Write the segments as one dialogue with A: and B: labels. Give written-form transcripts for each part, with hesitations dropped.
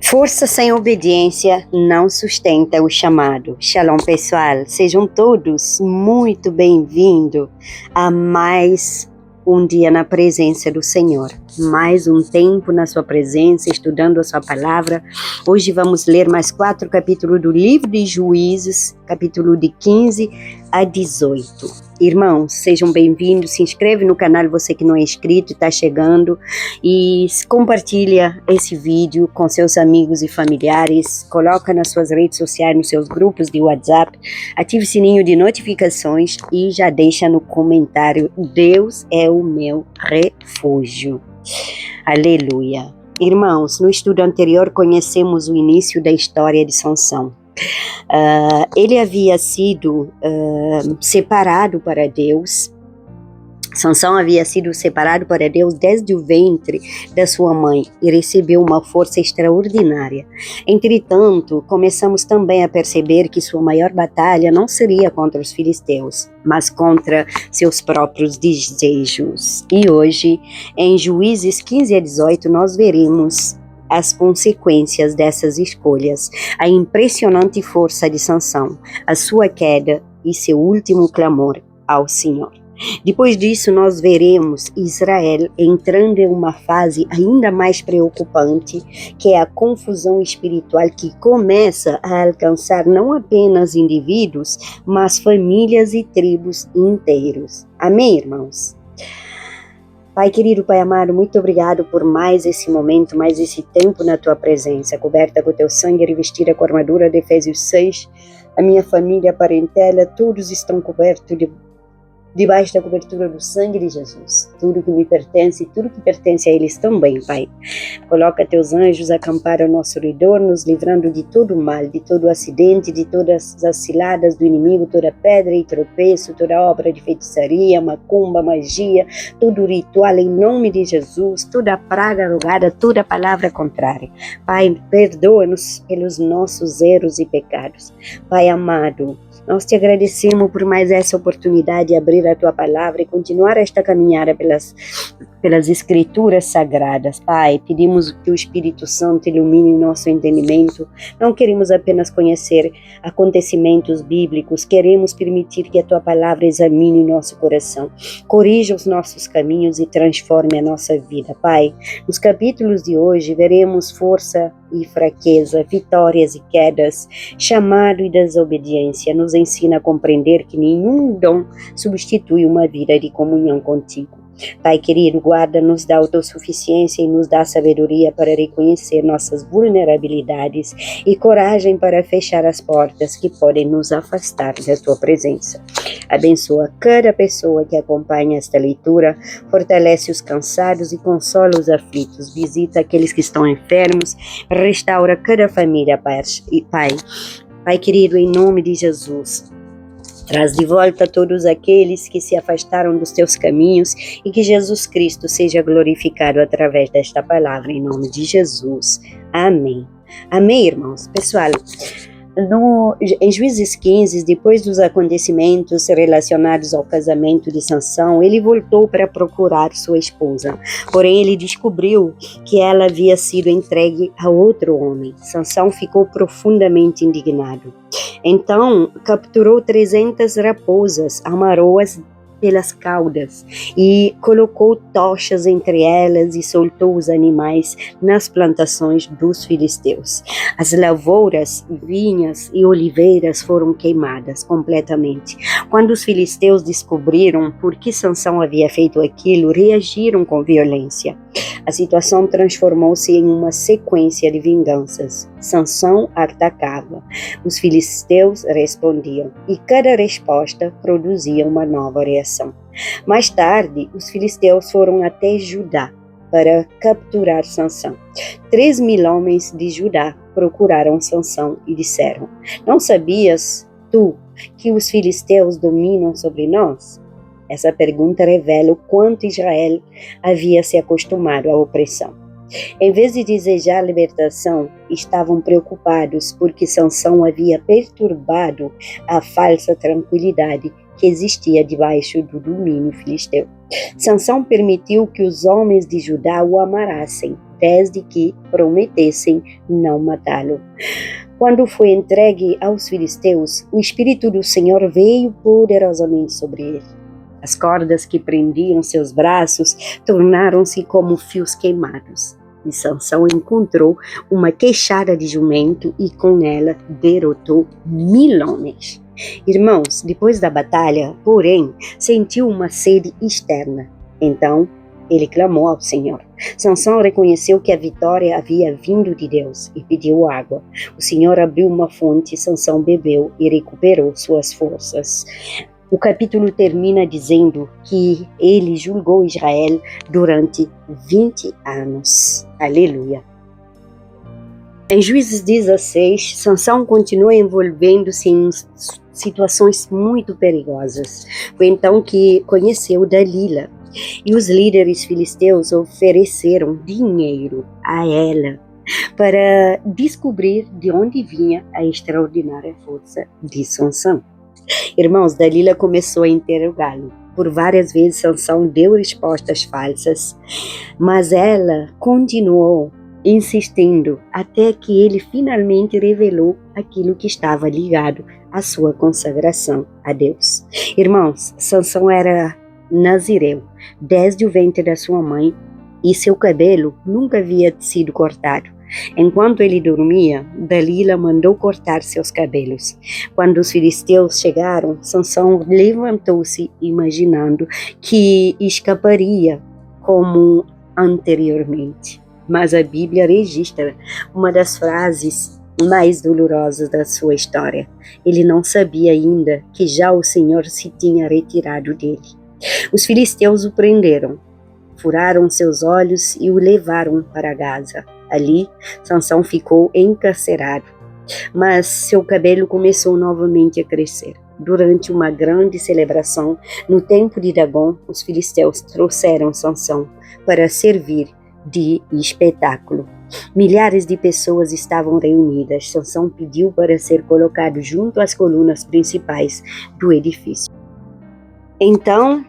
A: Força sem obediência não sustenta o chamado. Shalom, pessoal. Sejam todos muito bem-vindos a mais um dia na presença do Senhor. Mais um tempo na sua presença, estudando a sua palavra. Hoje vamos ler mais 4 capítulos do livro de Juízes, capítulo de 15 a 18. Irmãos, sejam bem-vindos, se inscreve no canal, você que não é inscrito, está chegando, e compartilha esse vídeo com seus amigos e familiares, coloca nas suas redes sociais, nos seus grupos de WhatsApp, ative o sininho de notificações e já deixa no comentário: Deus é o meu refúgio. Aleluia. Irmãos, no estudo anterior conhecemos o início da história de Sansão. Ele havia sido separado para Deus. Sansão havia sido separado para Deus desde o ventre da sua mãe e recebeu uma força extraordinária. Entretanto, começamos também a perceber que sua maior batalha não seria contra os filisteus, mas contra seus próprios desejos. E hoje, em Juízes 15 a 18, nós veremos as consequências dessas escolhas, a impressionante força de Sansão, a sua queda e seu último clamor ao Senhor. Depois disso, nós veremos Israel entrando em uma fase ainda mais preocupante, que é a confusão espiritual que começa a alcançar não apenas indivíduos, mas famílias e tribos inteiros. Amém, irmãos? Pai querido, Pai amado, muito obrigado por mais esse momento, mais esse tempo na Tua presença, coberta com o Teu sangue, revestida com a armadura de Efésios 6. A minha família, a parentela, todos estão cobertos debaixo da cobertura do sangue de Jesus. Tudo que me pertence, tudo que pertence a eles também, Pai. Coloca teus anjos a acampar ao nosso redor, nos livrando de todo o mal, de todo o acidente, de todas as ciladas do inimigo, toda pedra e tropeço, toda obra de feitiçaria, macumba, magia, todo ritual em nome de Jesus, toda praga rogada, toda palavra contrária. Pai, perdoa-nos pelos nossos erros e pecados. Pai amado, nós te agradecemos por mais essa oportunidade de abrir a Tua palavra e continuar esta caminhada pelas escrituras sagradas. Pai, pedimos que o Espírito Santo ilumine nosso entendimento. Não queremos apenas conhecer acontecimentos bíblicos, queremos permitir que a Tua palavra examine o nosso coração, corrija os nossos caminhos e transforme a nossa vida. Pai, nos capítulos de hoje veremos força e fraqueza, vitórias e quedas, chamado e desobediência. Nos ensina a compreender que nenhum dom substitui uma vida de comunhão contigo. Pai querido, guarda-nos da autossuficiência e nos dá sabedoria para reconhecer nossas vulnerabilidades e coragem para fechar as portas que podem nos afastar da Tua presença. Abençoa cada pessoa que acompanha esta leitura, fortalece os cansados e consola os aflitos, visita aqueles que estão enfermos, restaura cada família, Pai. Pai querido, em nome de Jesus, traz de volta todos aqueles que se afastaram dos Teus caminhos e que Jesus Cristo seja glorificado através desta palavra, em nome de Jesus. Amém. Amém, irmãos. Pessoal, em Juízes 15, depois dos acontecimentos relacionados ao casamento de Sansão, ele voltou para procurar sua esposa. Porém, ele descobriu que ela havia sido entregue a outro homem. Sansão ficou profundamente indignado. Então, capturou 300 raposas, amarrou-as pelas caudas e colocou tochas entre elas e soltou os animais nas plantações dos filisteus. As lavouras, vinhas e oliveiras foram queimadas completamente. Quando os filisteus descobriram por que Sansão havia feito aquilo, reagiram com violência. A situação transformou-se em uma sequência de vinganças. Sansão atacava, os filisteus respondiam, e cada resposta produzia uma nova reação. Mais tarde, os filisteus foram até Judá para capturar Sansão. 3.000 homens de Judá procuraram Sansão e disseram: "Não sabias tu que os filisteus dominam sobre nós?" Essa pergunta revela o quanto Israel havia se acostumado à opressão. Em vez de desejar libertação, estavam preocupados porque Sansão havia perturbado a falsa tranquilidade que existia debaixo do domínio filisteu. Sansão permitiu que os homens de Judá o amarrassem, desde que prometessem não matá-lo. Quando foi entregue aos filisteus, o Espírito do Senhor veio poderosamente sobre ele. As cordas que prendiam seus braços tornaram-se como fios queimados. E Sansão encontrou uma queixada de jumento e com ela derrotou 1000 homens. Irmãos, depois da batalha, porém, sentiu uma sede externa. Então, ele clamou ao Senhor. Sansão reconheceu que a vitória havia vindo de Deus e pediu água. O Senhor abriu uma fonte, Sansão bebeu e recuperou suas forças. O capítulo termina dizendo que ele julgou Israel durante 20 anos. Aleluia. Em Juízes 16, Sansão continua envolvendo-se em situações muito perigosas. Foi então que conheceu Dalila. E os líderes filisteus ofereceram dinheiro a ela para descobrir de onde vinha a extraordinária força de Sansão. Irmãos, Dalila começou a interrogá-lo. Por várias vezes Sansão deu respostas falsas, mas ela continuou insistindo até que ele finalmente revelou aquilo que estava ligado à sua consagração a Deus. Irmãos, Sansão era nazireu desde o ventre da sua mãe e seu cabelo nunca havia sido cortado. Enquanto ele dormia, Dalila mandou cortar seus cabelos. Quando os filisteus chegaram, Sansão levantou-se imaginando que escaparia como anteriormente. Mas a Bíblia registra uma das frases mais dolorosas da sua história. Ele não sabia ainda que já o Senhor se tinha retirado dele. Os filisteus o prenderam, furaram seus olhos e o levaram para Gaza. Ali, Sansão ficou encarcerado, mas seu cabelo começou novamente a crescer. Durante uma grande celebração, no templo de Dagom, os filisteus trouxeram Sansão para servir de espetáculo. Milhares de pessoas estavam reunidas. Sansão pediu para ser colocado junto às colunas principais do edifício. Então,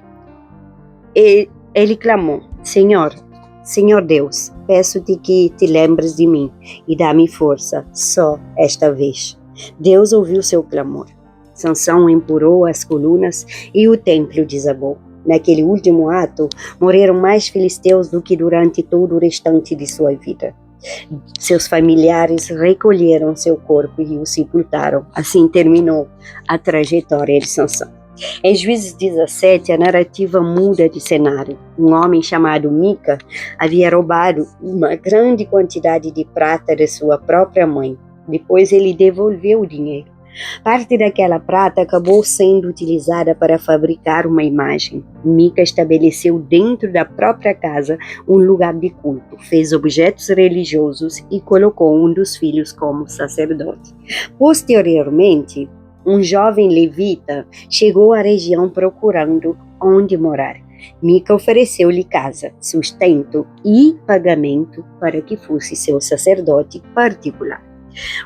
A: ele clamou: Senhor Deus, peço-te que te lembres de mim e dá-me força só esta vez. Deus ouviu seu clamor. Sansão empurrou as colunas e o templo desabou. Naquele último ato, morreram mais filisteus do que durante todo o restante de sua vida. Seus familiares recolheram seu corpo e o sepultaram. Assim terminou a trajetória de Sansão. Em Juízes 17, a narrativa muda de cenário. Um homem chamado Mica havia roubado uma grande quantidade de prata de sua própria mãe. Depois ele devolveu o dinheiro. Parte daquela prata acabou sendo utilizada para fabricar uma imagem. Mica estabeleceu dentro da própria casa um lugar de culto, fez objetos religiosos e colocou um dos filhos como sacerdote. Posteriormente, um jovem levita chegou à região procurando onde morar. Mica ofereceu-lhe casa, sustento e pagamento para que fosse seu sacerdote particular.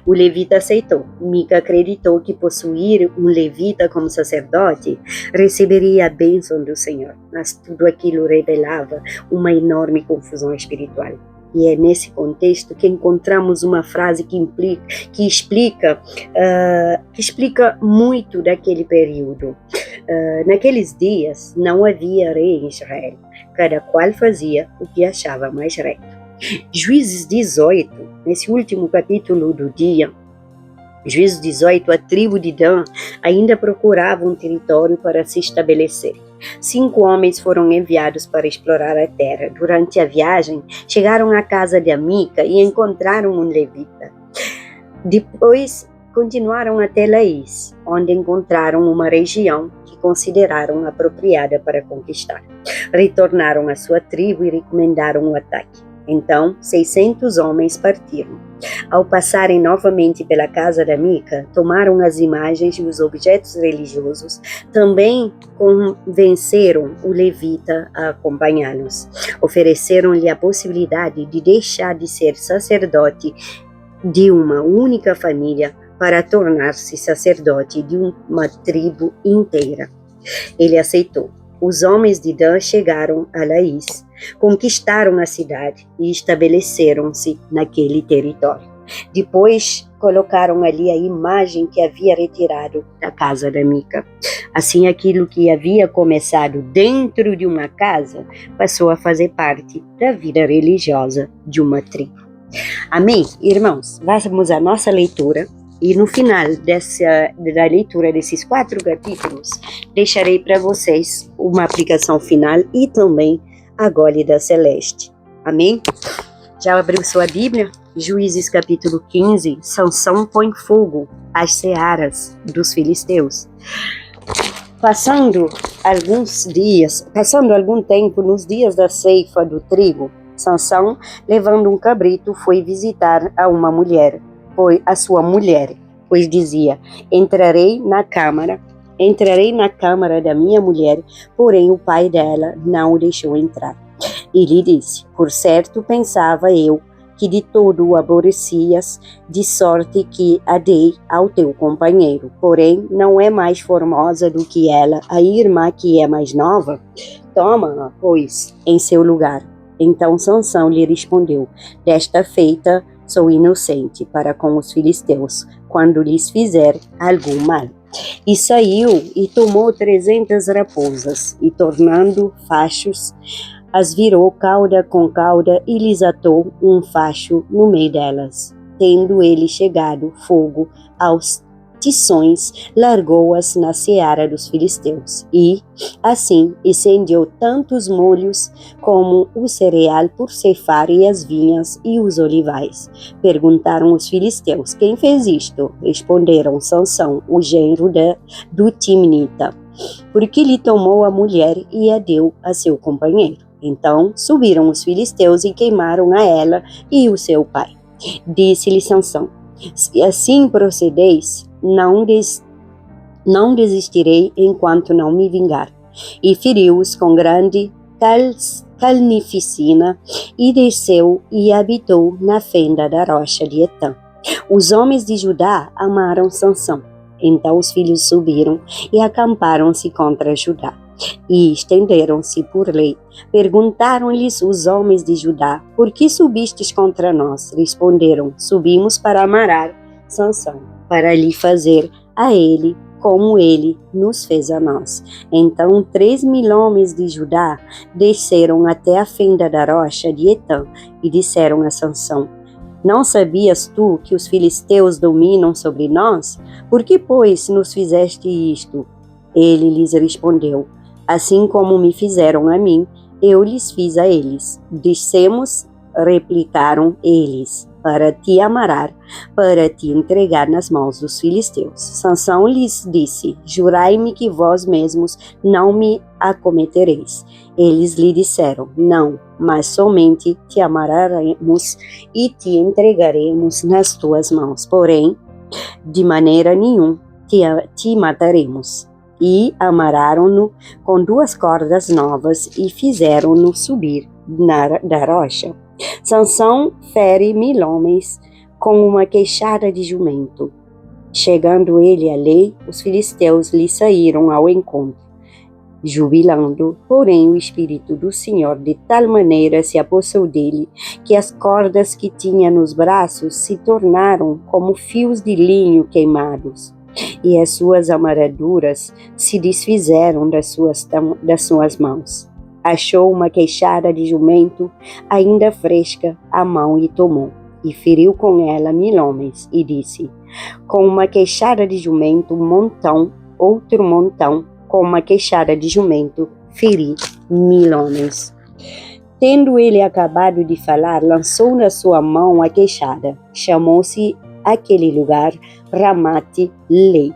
A: O levita aceitou. Mica acreditou que possuir um levita como sacerdote receberia a bênção do Senhor, mas tudo aquilo revelava uma enorme confusão espiritual. E é nesse contexto que encontramos uma frase que explica muito daquele período. Naqueles dias não havia rei em Israel, cada qual fazia o que achava mais reto. Juízes 18, nesse último capítulo do dia, Juízes 18, a tribo de Dan ainda procurava um território para se estabelecer. 5 homens foram enviados para explorar a terra. Durante a viagem, chegaram à casa de Mica e encontraram um levita. Depois, continuaram até Laís, onde encontraram uma região que consideraram apropriada para conquistar. Retornaram à sua tribo e recomendaram o ataque. Então, 600 homens partiram. Ao passarem novamente pela casa da Mica, tomaram as imagens e os objetos religiosos. Também convenceram o levita a acompanhá-los. Ofereceram-lhe a possibilidade de deixar de ser sacerdote de uma única família para tornar-se sacerdote de uma tribo inteira. Ele aceitou. Os homens de Dan chegaram a Laís. conquistaram a cidade e estabeleceram-se naquele território. Depois colocaram ali a imagem que havia retirado da casa da Mica. Assim, aquilo que havia começado dentro de uma casa passou a fazer parte da vida religiosa de uma tribo. Amém? Irmãos, vamos à nossa leitura. E no final da leitura desses 4 capítulos, deixarei para vocês uma aplicação final e também a Gólida Celeste. Amém? Já abriu sua Bíblia? Juízes capítulo 15, Sansão põe fogo às searas dos filisteus. Passando algum tempo nos dias da ceifa do trigo, Sansão, levando um cabrito, foi visitar a sua mulher, pois dizia: entrarei na câmara da minha mulher, porém o pai dela não o deixou entrar. E lhe disse: por certo pensava eu que de todo o aborrecias, de sorte que a dei ao teu companheiro. Porém, não é mais formosa do que ela, a irmã que é mais nova? Toma-a, pois, em seu lugar. Então Sansão lhe respondeu: desta feita sou inocente para com os filisteus, quando lhes fizer algum mal. E saiu e tomou 300 raposas, e tornando fachos, as virou cauda com cauda e lhes atou um facho no meio delas. Tendo ele chegado fogo aos tições, largou-as na seara dos filisteus. E, assim, incendiou tanto os molhos como o cereal por ceifar e as vinhas e os olivais. Perguntaram os filisteus: quem fez isto? Responderam: Sansão, o genro do Timnita, porque lhe tomou a mulher e a deu a seu companheiro. Então subiram os filisteus e queimaram a ela e o seu pai. Disse-lhe Sansão: se assim procedeis, não desistirei enquanto não me vingar. E feriu-os com grande carnificina e desceu e habitou na fenda da rocha de Etã. Os homens de Judá amaram Sansão. Então os filhos subiram e acamparam-se contra Judá e estenderam-se por lei. Perguntaram-lhes os homens de Judá: por que subistes contra nós? Responderam: subimos para amarar Sansão, para lhe fazer a ele como ele nos fez a nós. Então 3.000 homens de Judá desceram até a fenda da rocha de Etã e disseram a Sansão: não sabias tu que os filisteus dominam sobre nós? Por que, pois, nos fizeste isto? Ele lhes respondeu: assim como me fizeram a mim, eu lhes fiz a eles. Dissemos, replicaram eles, para te amarar, para te entregar nas mãos dos filisteus. Sansão lhes disse: jurai-me que vós mesmos não me acometereis. Eles lhe disseram: não, mas somente te amararemos e te entregaremos nas tuas mãos. Porém, de maneira nenhuma te mataremos. E amarraram-no com 2 cordas novas e fizeram-no subir da rocha. Sansão fere 1.000 homens com uma queixada de jumento. Chegando ele à lei, os filisteus lhe saíram ao encontro, jubilando. Porém o Espírito do Senhor de tal maneira se apossou dele, que as cordas que tinha nos braços se tornaram como fios de linho queimados, e as suas amarraduras se desfizeram das suas mãos. Achou uma queixada de jumento ainda fresca à mão e tomou, e feriu com ela 1.000 homens, e disse: com uma queixada de jumento, outro montão, com uma queixada de jumento, feri 1.000 homens. Tendo ele acabado de falar, lançou na sua mão a queixada. Chamou-se aquele lugar Ramate-Lei.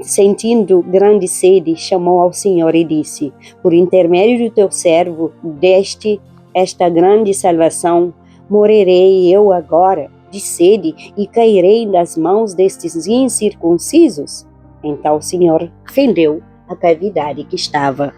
A: Sentindo grande sede, chamou ao Senhor e disse: por intermédio do teu servo, deste esta grande salvação, morrerei eu agora de sede e cairei nas mãos destes incircuncisos? Então o Senhor fendeu a cavidade que estava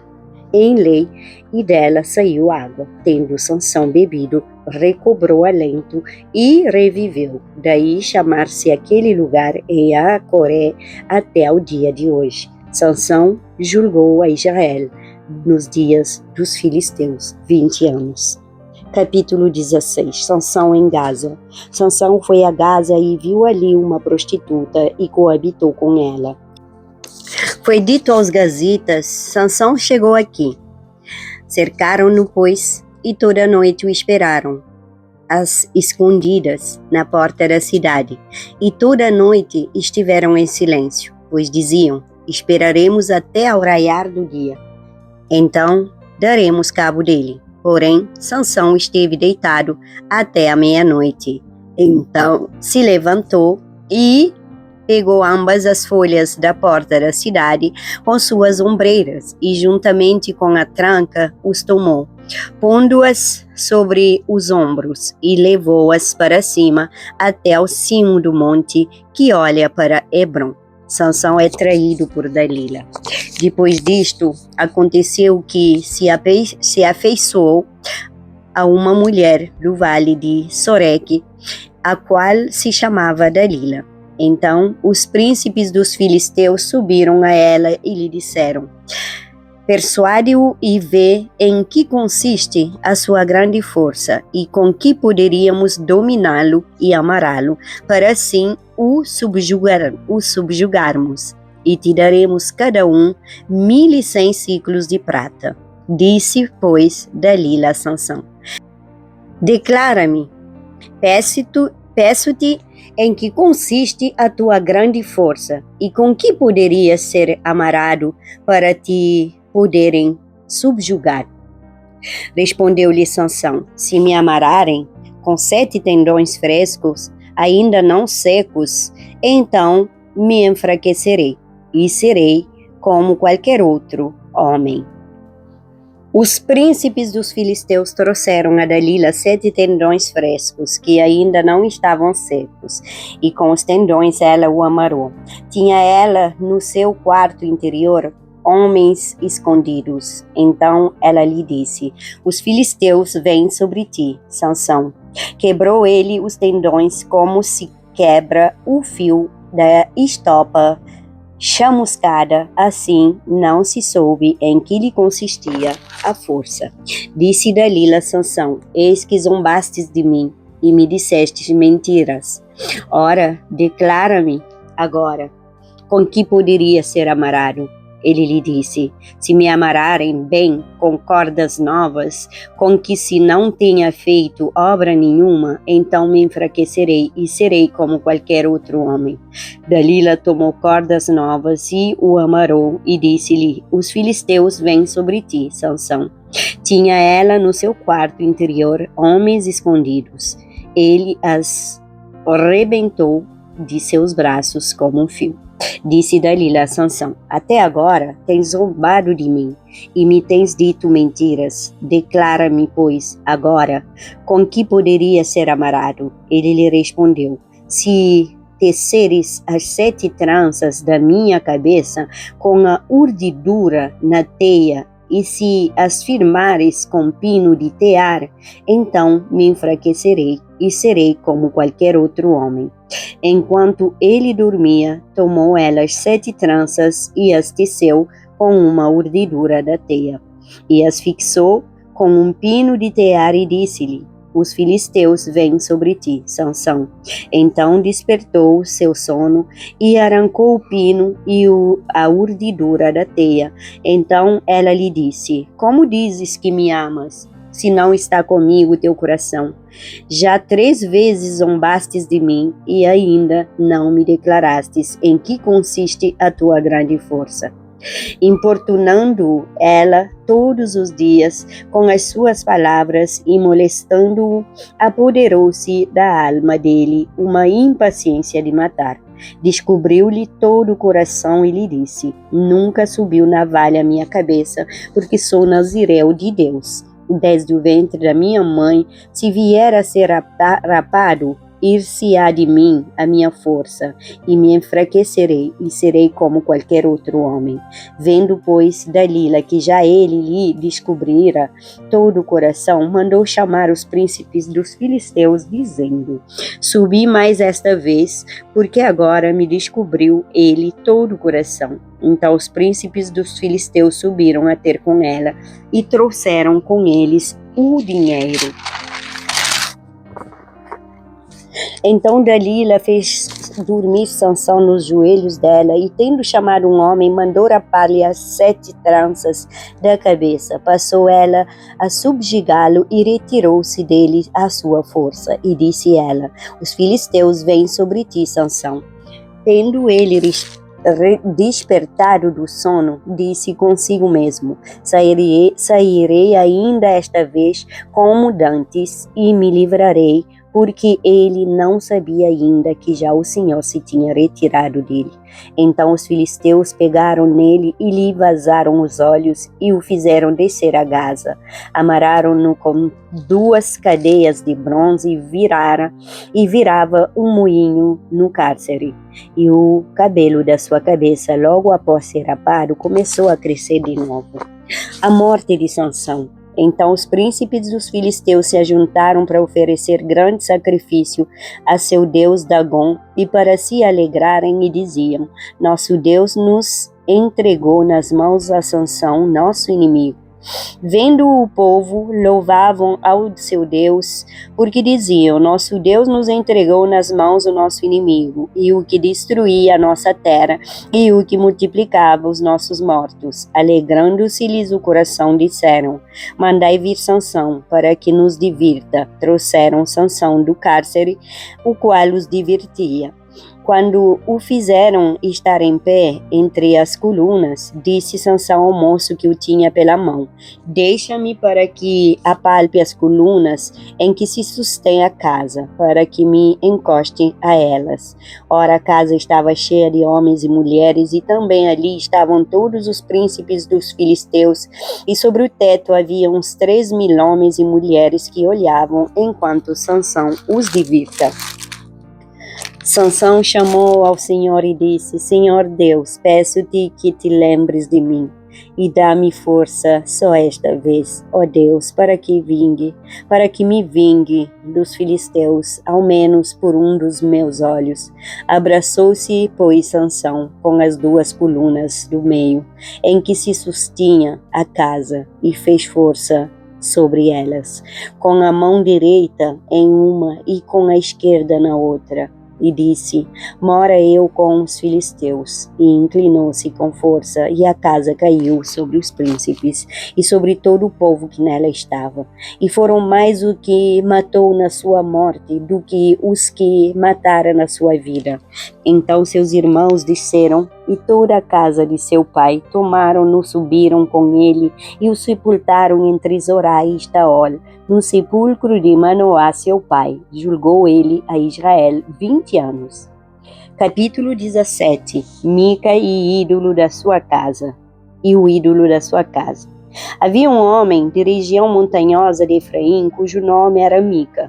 A: em Lei, e dela saiu água. Tendo Sansão bebido, recobrou alento e reviveu. Daí chamar-se aquele lugar Eacoré até o dia de hoje. Sansão julgou a Israel nos dias dos filisteus, 20 anos. Capítulo 16. Sansão em Gaza. Sansão foi a Gaza e viu ali uma prostituta e coabitou com ela. Foi dito aos gazitas: Sansão chegou aqui. Cercaram-no, pois, e toda a noite o esperaram, às escondidas, na porta da cidade. E toda a noite estiveram em silêncio, pois diziam: esperaremos até ao raiar do dia. Então daremos cabo dele. Porém, Sansão esteve deitado até a meia-noite. Então se levantou e pegou ambas as folhas da porta da cidade com suas ombreiras e, juntamente com a tranca, os tomou, pondo-as sobre os ombros, e levou-as para cima até ao cimo do monte que olha para Hebrom. Sansão é traído por Dalila. Depois disto, aconteceu que se afeiçoou a uma mulher do vale de Soreque, a qual se chamava Dalila. Então os príncipes dos filisteus subiram a ela e lhe disseram: persuade-o e vê em que consiste a sua grande força e com que poderíamos dominá-lo e amará-lo, para assim o subjugarmos, e te daremos cada um 1.100 ciclos de prata. Disse, pois, Dalila a Sansão: declara-me, peço-te, em que consiste a tua grande força, e com que poderias ser amarado para te poderem subjugar. Respondeu-lhe Sansão: se me amarrarem com 7 tendões frescos, ainda não secos, então me enfraquecerei, e serei como qualquer outro homem. Os príncipes dos filisteus trouxeram a Dalila 7 tendões frescos, que ainda não estavam secos, e com os tendões ela o amarrou. Tinha ela no seu quarto interior homens escondidos. Então ela lhe disse: os filisteus vêm sobre ti, Sansão. Quebrou ele os tendões como se quebra o fio da estopa chamuscada, assim não se soube em que lhe consistia a força. Disse Dalila a Sansão: eis que zombastes de mim e me dissestes mentiras. Ora, declara-me agora, com que poderia ser amarrado? Ele lhe disse: se me amarrarem bem com cordas novas, com que se não tenha feito obra nenhuma, então me enfraquecerei e serei como qualquer outro homem. Dalila tomou cordas novas e o amarrou, e disse-lhe: os filisteus vêm sobre ti, Sansão. Tinha ela no seu quarto interior homens escondidos. Ele as arrebentou de seus braços como um fio. Disse Dalila a Sansão: até agora tens zombado de mim e me tens dito mentiras. Declara-me, pois, agora, com que poderia ser amarrado? Ele lhe respondeu: se teceres as 7 tranças da minha cabeça com a urdidura na teia, e se as firmares com pino de tear, então me enfraquecerei e serei como qualquer outro homem. Enquanto ele dormia, tomou ela as 7 tranças e as teceu com uma urdidura da teia, e as fixou com um pino de tear, e disse-lhe: os filisteus vêm sobre ti, Sansão. Então despertou seu sono e arrancou o pino e a urdidura da teia. Então ela lhe disse: como dizes que me amas, se não está comigo teu coração? Já 3 vezes zombastes de mim e ainda não me declarastes em que consiste a tua grande força. Importunando ela todos os dias com as suas palavras e molestando-o, apoderou-se da alma dele uma impaciência de matar. Descobriu-lhe todo o coração e lhe disse: nunca subiu navalha à minha cabeça, porque sou nazireu de Deus. Desde o ventre da minha mãe, se vier a ser rapado, ir-se-á de mim a minha força, e me enfraquecerei, e serei como qualquer outro homem. Vendo, pois, Dalila que já ele lhe descobrira todo o coração, mandou chamar os príncipes dos filisteus, dizendo: Subi mais esta vez, porque agora me descobriu ele todo o coração. Então os príncipes dos filisteus subiram a ter com ela, e trouxeram com eles o dinheiro. Então Dalila fez dormir Sansão nos joelhos dela, e tendo chamado um homem, mandou rapar-lhe as 7 tranças da cabeça. Passou ela a subjugá-lo e retirou-se dele a sua força. E disse ela: Os filisteus vêm sobre ti, Sansão. Tendo ele despertado do sono, disse consigo mesmo: sairei ainda esta vez como dantes, e me livrarei, porque ele não sabia ainda que já o Senhor se tinha retirado dele. Então os filisteus pegaram nele e lhe vazaram os olhos e o fizeram descer a Gaza. Amarraram-no com 2 cadeias de bronze e virava um moinho no cárcere. E o cabelo da sua cabeça, logo após ser rapado, começou a crescer de novo. A morte de Sansão. Então os príncipes dos filisteus se ajuntaram para oferecer grande sacrifício a seu deus Dagom, e para se alegrarem, e diziam: Nosso Deus nos entregou nas mãos a Sansão, nosso inimigo. Vendo o povo, louvavam ao seu Deus, porque diziam: Nosso Deus nos entregou nas mãos o nosso inimigo, e o que destruía a nossa terra, e o que multiplicava os nossos mortos. Alegrando-se-lhes o coração, disseram: Mandai vir Sansão, para que nos divirta. Trouxeram Sansão do cárcere, o qual os divertia. Quando o fizeram estar em pé entre as colunas, disse Sansão ao moço que o tinha pela mão: Deixa-me para que apalpe as colunas em que se sustém a casa, para que me encoste a elas. Ora, a casa estava cheia de homens e mulheres, e também ali estavam todos os príncipes dos filisteus, e sobre o teto havia uns 3.000 homens e mulheres que olhavam enquanto Sansão os divirta. Sansão chamou ao Senhor e disse: Senhor Deus, peço-te que te lembres de mim e dá-me força só esta vez, ó Deus, para que me vingue dos filisteus, ao menos por um dos meus olhos. Abraçou-se, pois, Sansão com as 2 colunas do meio, em que se sustinha a casa, e fez força sobre elas, com a mão direita em uma e com a esquerda na outra. E disse: Mora eu com os filisteus. E inclinou-se com força, e a casa caiu sobre os príncipes e sobre todo o povo que nela estava. E foram mais o que matou na sua morte do que os que mataram na sua vida. Então seus irmãos desceram, e toda a casa de seu pai tomaram-no, subiram com ele e o sepultaram entre Zorá e Estaol, no sepulcro de Manoá, seu pai. Julgou ele a Israel 20 anos. Capítulo 17. Mica e ídolo da sua casa. E o ídolo da sua casa. Havia um homem de região montanhosa de Efraim, cujo nome era Mica,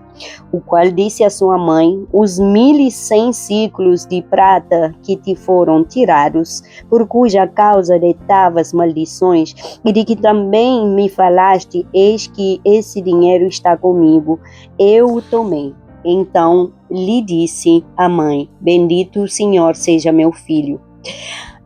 A: o qual disse a sua mãe: Os 1.100 ciclos de prata que te foram tirados, por cuja causa deitavas maldições, e de que também me falaste, eis que esse dinheiro está comigo, eu o tomei. Então lhe disse a mãe: Bendito o Senhor seja meu filho.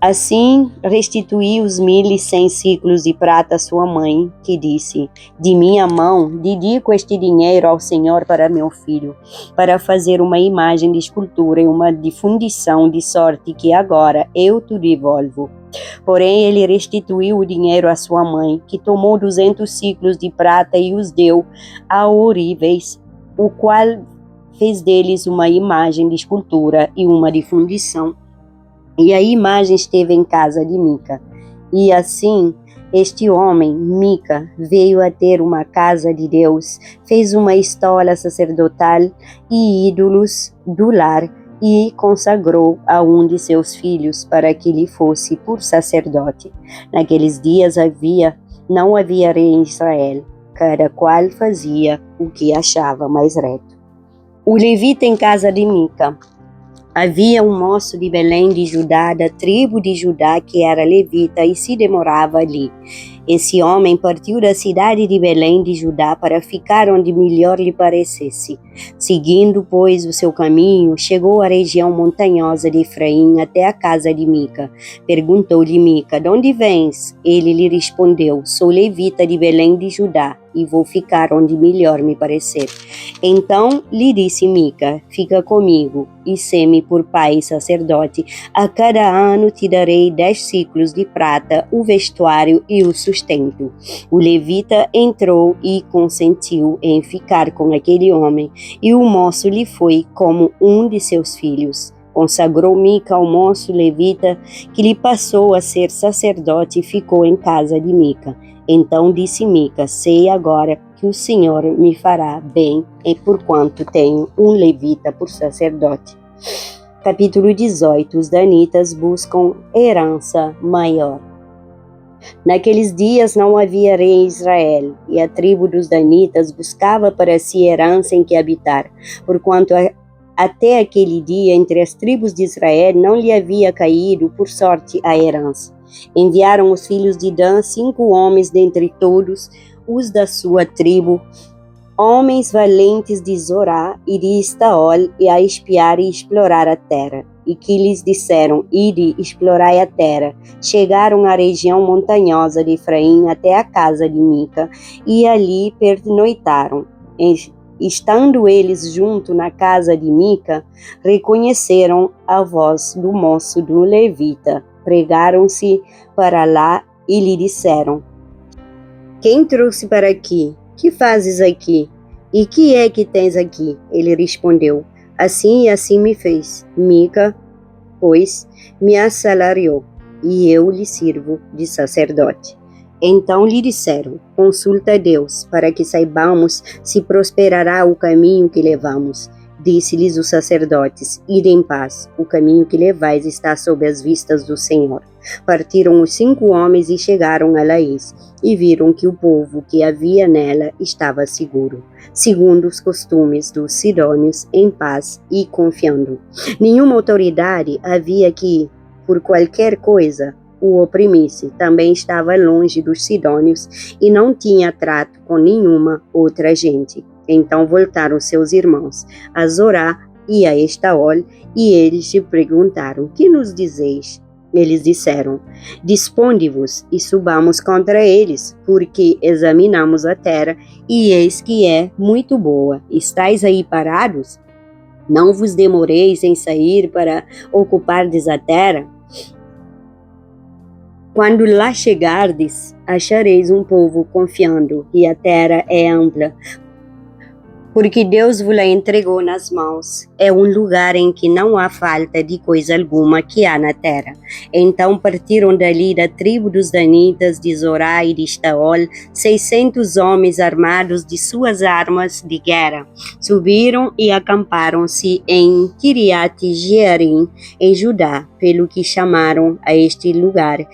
A: Assim restituiu os 1.100 ciclos de prata a sua mãe, que disse: De minha mão dedico este dinheiro ao Senhor para meu filho, para fazer uma imagem de escultura e uma de fundição, de sorte que agora eu te devolvo. Porém ele restituiu o dinheiro à sua mãe, que tomou 200 ciclos de prata e os deu a ourives, o qual fez deles uma imagem de escultura e uma de fundição. E a imagem esteve em casa de Mica. E assim, este homem, Mica, veio a ter uma casa de Deus, fez uma estola sacerdotal e ídolos do lar, e consagrou a um de seus filhos para que lhe fosse por sacerdote. Naqueles dias não havia rei em Israel, cada qual fazia o que achava mais reto. O levita em casa de Mica. Havia um moço de Belém de Judá, da tribo de Judá, que era levita e se demorava ali. Esse homem partiu da cidade de Belém de Judá para ficar onde melhor lhe parecesse. Seguindo, pois, o seu caminho, chegou à região montanhosa de Efraim até a casa de Mica. Perguntou-lhe Mica: "De onde vens?" Ele lhe respondeu: "Sou levita de Belém de Judá e vou ficar onde melhor me parecer." Então lhe disse Mica: "Fica comigo e sê-me por pai e sacerdote. A cada ano te darei 10 ciclos de prata, o vestuário e o sustento." O levita entrou e consentiu em ficar com aquele homem, e o moço lhe foi como um de seus filhos. Consagrou Mica ao moço levita, que lhe passou a ser sacerdote, e ficou em casa de Mica. Então disse Mica: "Sei agora que o Senhor me fará bem, e porquanto tenho um levita por sacerdote." Capítulo 18. Os danitas buscam herança maior. Naqueles dias não havia rei em Israel, e a tribo dos danitas buscava para si herança em que habitar, porquanto até aquele dia entre as tribos de Israel não lhe havia caído por sorte a herança. Enviaram os filhos de Dan 5 homens dentre todos os da sua tribo, homens valentes de Zorá e de Estaol, e a espiar e explorar a terra. E que lhes disseram: "Ide, explorai a terra." Chegaram à região montanhosa de Efraim até a casa de Mica, e ali pernoitaram. Estando eles junto na casa de Mica, reconheceram a voz do moço do levita. Pregaram-se para lá e lhe disseram: "Quem trouxe para aqui? Que fazes aqui? E que é que tens aqui?" Ele respondeu: "Assim e assim me fez Mica, pois me assalariou, e eu lhe sirvo de sacerdote." Então lhe disseram: "Consulta a Deus, para que saibamos se prosperará o caminho que levamos." Disse-lhes os sacerdotes: "Ide em paz, o caminho que levais está sob as vistas do Senhor." Partiram os 5 homens e chegaram a Laís, e viram que o povo que havia nela estava seguro, segundo os costumes dos sidônios, em paz e confiando. Nenhuma autoridade havia que, por qualquer coisa, o oprimisse. Também estava longe dos sidônios e não tinha trato com nenhuma outra gente. Então voltaram seus irmãos a Zorá e a Estaol, e eles lhe perguntaram: "Que nos dizeis?" Eles disseram: "Disponde-vos e subamos contra eles, porque examinamos a terra, e eis que é muito boa. Estais aí parados? Não vos demoreis em sair para ocupardes a terra? Quando lá chegardes, achareis um povo confiando, e a terra é ampla, porque Deus vos la entregou nas mãos. É um lugar em que não há falta de coisa alguma que há na terra." Então partiram dali da tribo dos danitas, de Zorá e de Estaol, 600 homens armados de suas armas de guerra. Subiram e acamparam-se em Kiriat-Jearim, em Judá, pelo que chamaram a este lugar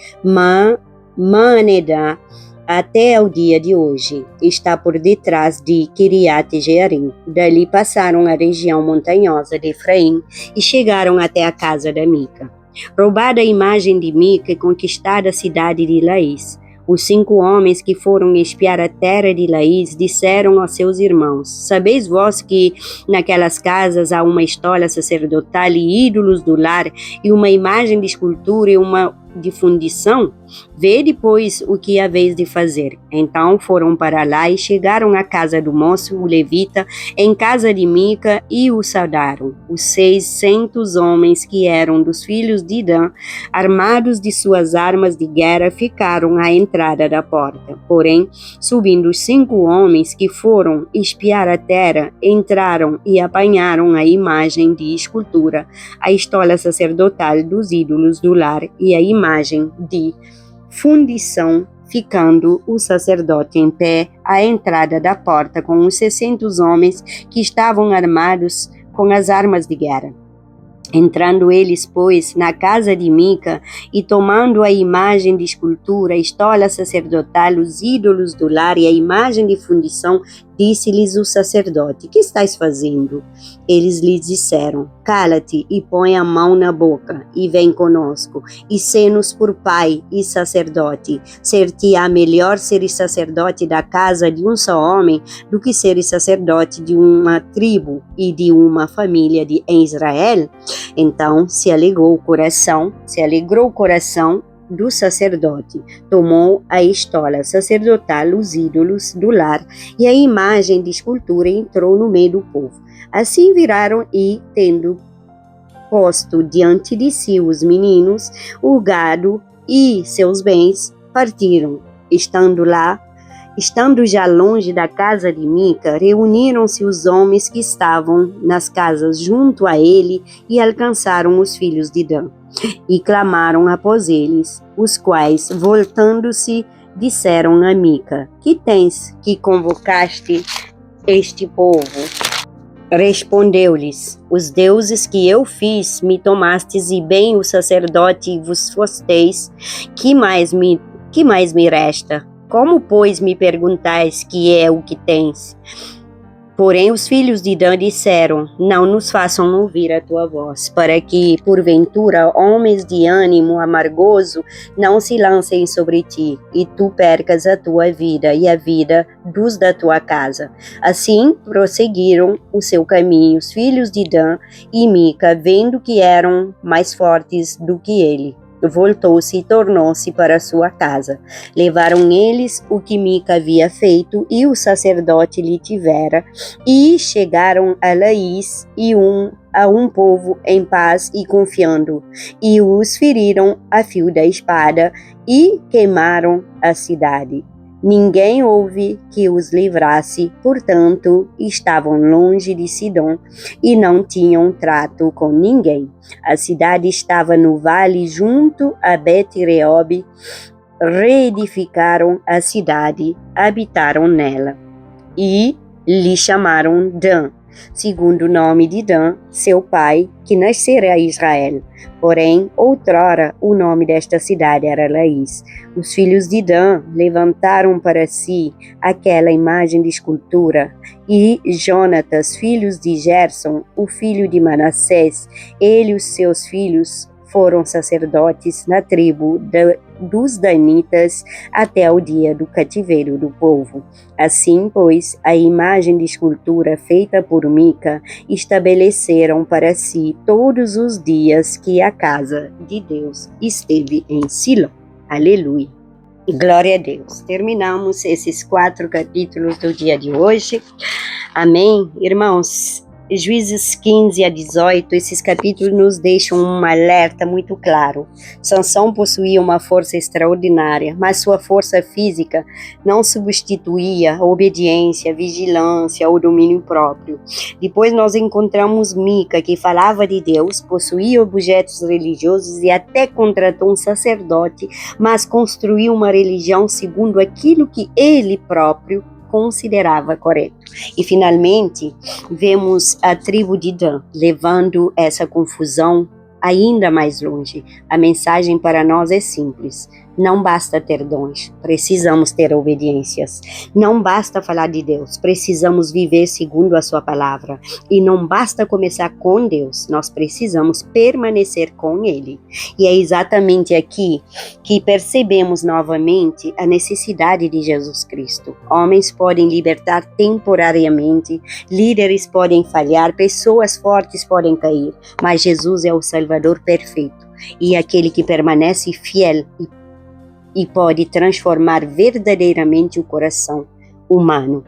A: Manedá, até ao dia de hoje. Está por detrás de Kiriat-Jearim. Dali passaram a região montanhosa de Efraim e chegaram até a casa da Mica. Roubada a imagem de Mica e conquistada a cidade de Laís, os 5 homens que foram espiar a terra de Laís disseram aos seus irmãos: "Sabeis vós que naquelas casas há uma estola sacerdotal e ídolos do lar, e uma imagem de escultura e uma de fundição? Vede, pois, o que haveis de fazer." Então foram para lá e chegaram à casa do moço, o levita, em casa de Mica, e o saudaram. Os 600 homens que eram dos filhos de Dan, armados de suas armas de guerra, ficaram à entrada da porta. Porém, subindo os 5 homens que foram espiar a terra, entraram e apanharam a imagem de escultura, a estola sacerdotal dos ídolos do lar e a imagem de fundição, ficando o sacerdote em pé à entrada da porta com os 600 homens que estavam armados com as armas de guerra. Entrando eles, pois, na casa de Mica, e tomando a imagem de escultura, a estola sacerdotal, os ídolos do lar e a imagem de fundição, Disse-lhes o sacerdote: que estáis fazendo? Eles lhe disseram: cala-te e põe a mão na boca, e vem conosco, e sê-nos por pai e sacerdote. Ser-te-á melhor seres sacerdote da casa de um só homem, do que seres sacerdote de uma tribo e de uma família em Israel? Então se alegrou o coração do sacerdote, tomou a estola sacerdotal, os ídolos do lar e a imagem de escultura, e entrou no meio do povo. Assim viraram e, tendo posto diante de si os meninos, o gado e seus bens, partiram. Estando já longe da casa de Mica, reuniram-se os homens que estavam nas casas junto a ele e alcançaram os filhos de Dan. E clamaram após eles, os quais, voltando-se, disseram a Mica: que tens que convocaste este povo? Respondeu-lhes: os deuses que eu fiz me tomastes, e bem o sacerdote vos fosteis. Que mais me resta? Como, pois, me perguntais que é o que tens? Porém os filhos de Dan disseram: não nos façam ouvir a tua voz, para que, porventura, homens de ânimo amargoso não se lancem sobre ti, e tu percas a tua vida e a vida dos da tua casa. Assim prosseguiram o seu caminho os filhos de Dan, e Mica, vendo que eram mais fortes do que ele, voltou-se e tornou-se para sua casa. Levaram eles o que Mica havia feito e o sacerdote lhe tivera, e chegaram a Laís e a um povo em paz e confiando, e os feriram a fio da espada e queimaram a cidade. Ninguém houve que os livrasse, portanto, estavam longe de Sidom e não tinham trato com ninguém. A cidade estava no vale junto a Bet-reob. Reedificaram a cidade, habitaram nela e lhe chamaram Dan, segundo o nome de Dan, seu pai, que nascera a Israel. Porém, outrora, o nome desta cidade era Laís. Os filhos de Dan levantaram para si aquela imagem de escultura, e Jonatas, filhos de Gerson, o filho de Manassés, ele e os seus filhos foram sacerdotes na tribo dos danitas até o dia do cativeiro do povo. Assim, pois, a imagem de escultura feita por Mica estabeleceram para si todos os dias que a casa de Deus esteve em Siló. Aleluia. Glória a Deus. Terminamos esses 4 capítulos do dia de hoje. Amém, irmãos? Juízes 15 a 18, esses capítulos nos deixam um alerta muito claro. Sansão possuía uma força extraordinária, mas sua força física não substituía a obediência, a vigilância ou domínio próprio. Depois nós encontramos Mica, que falava de Deus, possuía objetos religiosos e até contratou um sacerdote, mas construiu uma religião segundo aquilo que ele próprio considerava correto. E finalmente vemos a tribo de Dan levando essa confusão ainda mais longe. A mensagem para nós é simples: não basta ter dons, precisamos ter obediências. Não basta falar de Deus, precisamos viver segundo a sua palavra. E não basta começar com Deus, nós precisamos permanecer com Ele. E é exatamente aqui que percebemos novamente a necessidade de Jesus Cristo. Homens podem libertar temporariamente, líderes podem falhar, pessoas fortes podem cair, mas Jesus é o Salvador perfeito e aquele que permanece fiel e pode transformar verdadeiramente o coração humano,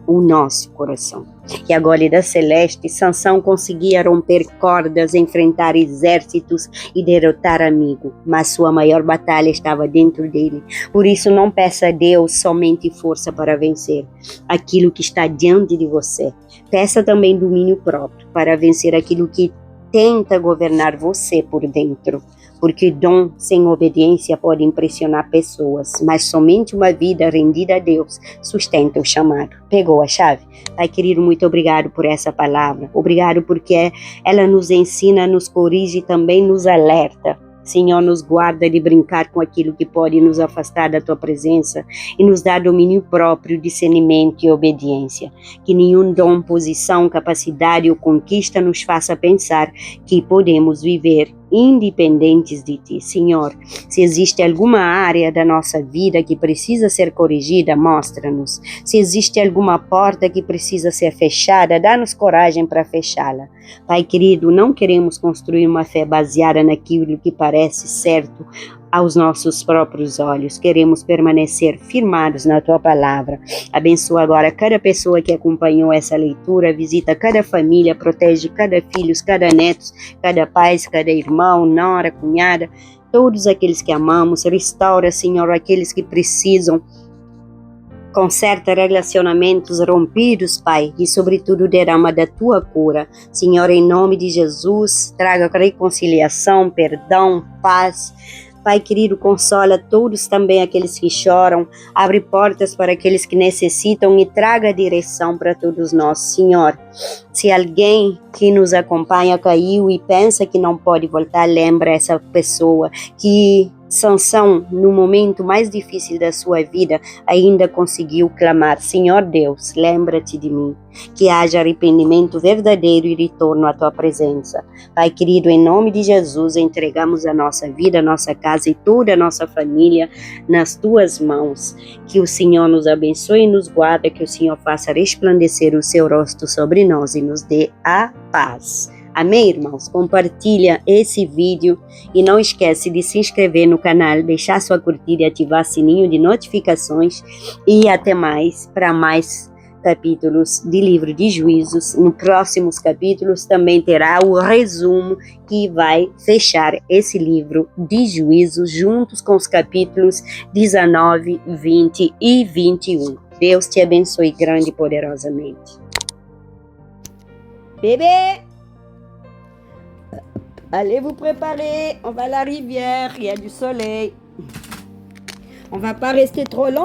A: o nosso coração. E a Gólida Celeste, Sansão conseguia romper cordas, enfrentar exércitos e derrotar amigo, mas sua maior batalha estava dentro dele. Por isso não peça a Deus somente força para vencer aquilo que está diante de você. Peça também domínio próprio para vencer aquilo que tenta governar você por dentro. Porque dom sem obediência pode impressionar pessoas, mas somente uma vida rendida a Deus sustenta o chamado. Pegou a chave? Pai querido, muito obrigado por essa palavra. Obrigado porque ela nos ensina, nos corrige e também nos alerta. Senhor, nos guarda de brincar com aquilo que pode nos afastar da tua presença e nos dá domínio próprio, discernimento e obediência. Que nenhum dom, posição, capacidade ou conquista nos faça pensar que podemos viver independentes de ti, Senhor. Se existe alguma área da nossa vida que precisa ser corrigida, mostra-nos. Se existe alguma porta que precisa ser fechada, dá-nos coragem para fechá-la. Pai querido, não queremos construir uma fé baseada naquilo que parece certo aos nossos próprios olhos. Queremos permanecer firmados na tua palavra. Abençoa agora cada pessoa que acompanhou essa leitura, visita cada família, protege cada filho, cada neto, cada pai, cada irmão, nora, cunhada, todos aqueles que amamos. Restaura, Senhor, aqueles que precisam. Conserta relacionamentos rompidos, Pai, e sobretudo derrama da tua cura. Senhor, em nome de Jesus, traga reconciliação, perdão, paz. Pai querido, consola todos também aqueles que choram, abre portas para aqueles que necessitam e traga direção para todos nós, Senhor. Se alguém que nos acompanha caiu e pensa que não pode voltar, lembra essa pessoa que Sansão, no momento mais difícil da sua vida, ainda conseguiu clamar: Senhor Deus, lembra-te de mim. Que haja arrependimento verdadeiro e retorno à tua presença. Pai querido, em nome de Jesus, entregamos a nossa vida, a nossa casa e toda a nossa família nas tuas mãos. Que o Senhor nos abençoe e nos guarde, que o Senhor faça resplandecer o seu rosto sobre nós e nos dê a paz. Amém, irmãos? Compartilha esse vídeo e não esquece de se inscrever no canal, deixar sua curtida e ativar o sininho de notificações. E até mais, para mais capítulos de livro de Juízos. Nos próximos capítulos também terá o resumo que vai fechar esse livro de Juízos juntos com os capítulos 19, 20 e 21. Deus te abençoe grande e poderosamente. Bébé! Allez vous préparer, on va à la rivière, il y a du soleil. On va pas rester trop longtemps.